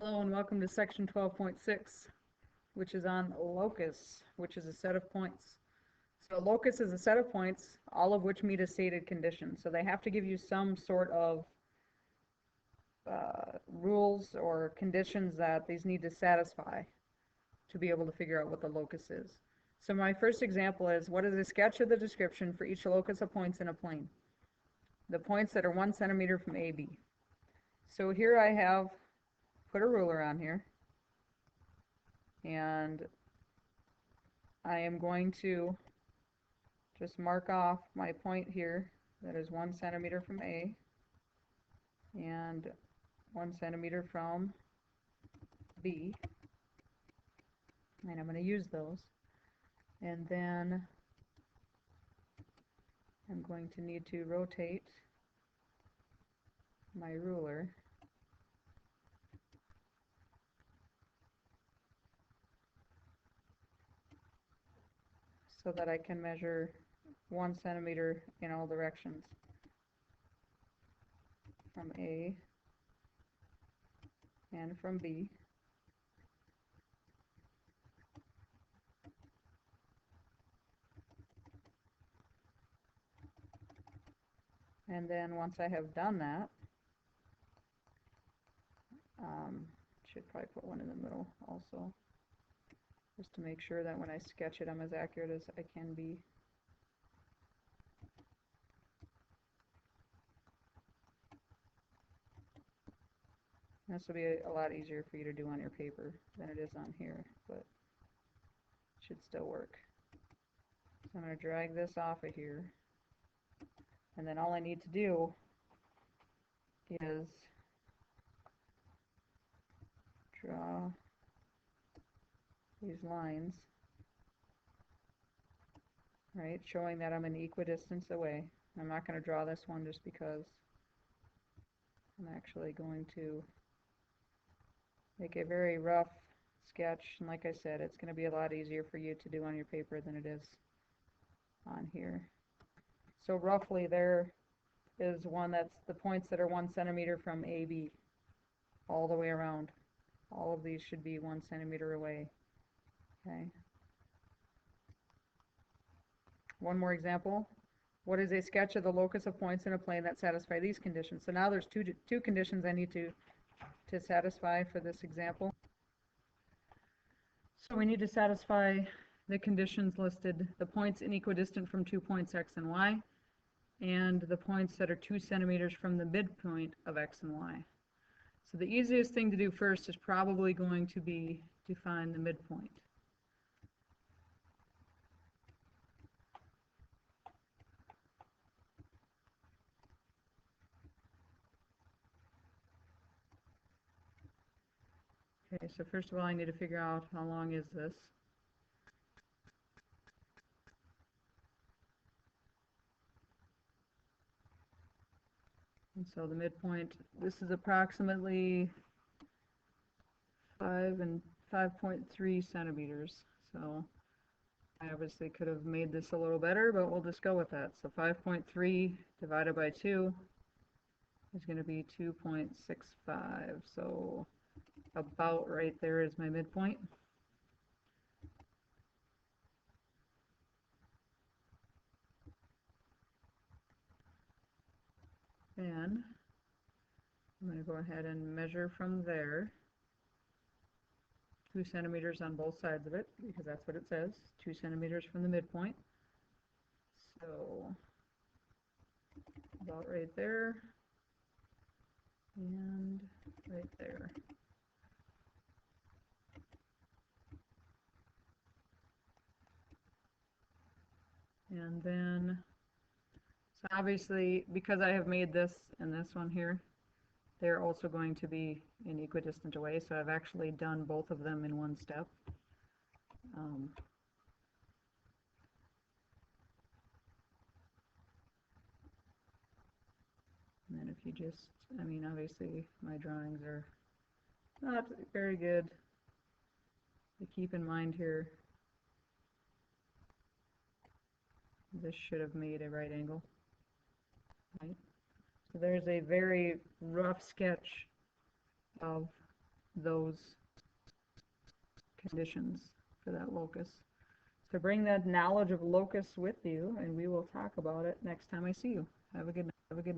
Hello and welcome to section 12.6, which is on locus, which is a set of points. So locus is a set of points, all of which meet a stated condition. So they have to give you some sort of rules or conditions that these need to satisfy to be able to figure out what the locus is. So my first example is, what is a sketch of the description for each locus of points in a plane? The points that are 1 centimeter from AB. So here I have put a ruler on here, and I am going to just mark off my point here that is 1 centimeter from A and 1 centimeter from B, and I'm going to use those. And then I'm going to need to rotate my ruler so that I can measure 1 centimeter in all directions from A and from B. And then once I have done that, should probably put one in the middle also, just to make sure that when I sketch it I'm as accurate as I can be. This will be a lot easier for you to do on your paper than it is on here, but it should still work. So I'm going to drag this off of here, and then all I need to do is draw these lines, right, showing that I'm an equidistance away. I'm not going to draw this one just because I'm actually going to make a very rough sketch, and like I said, it's going to be a lot easier for you to do on your paper than it is on here. So roughly there is one that's the points that are 1 centimeter from AB all the way around. All of these should be 1 centimeter away. Okay. One more example. What is a sketch of the locus of points in a plane that satisfy these conditions? So now there's two conditions I need to satisfy for this example. So we need to satisfy the conditions listed, the points inequidistant from 2 points x and y, and the points that are 2 centimeters from the midpoint of x and y. So the easiest thing to do first is probably going to be to find the midpoint. Okay, so first of all I need to figure out how long is this. And so the midpoint, this is approximately 5.3 centimeters. So I obviously could have made this a little better, but we'll just go with that. So 5.3 divided by 2 is going to be 2.65. So about right there is my midpoint. And I'm going to go ahead and measure from there 2 centimeters on both sides of it, because that's what it says, 2 centimeters from the midpoint. So about right there and right there. And then, so obviously, because I have made this and this one here, they're also going to be in equidistant away, so I've actually done both of them in one step. And then if you just, I mean, obviously my drawings are not very good. To keep in mind here, this should have made a right angle, right? So there's a very rough sketch of those conditions for that locus. So bring that knowledge of locus with you, and we will talk about it next time I see you. Have a good night.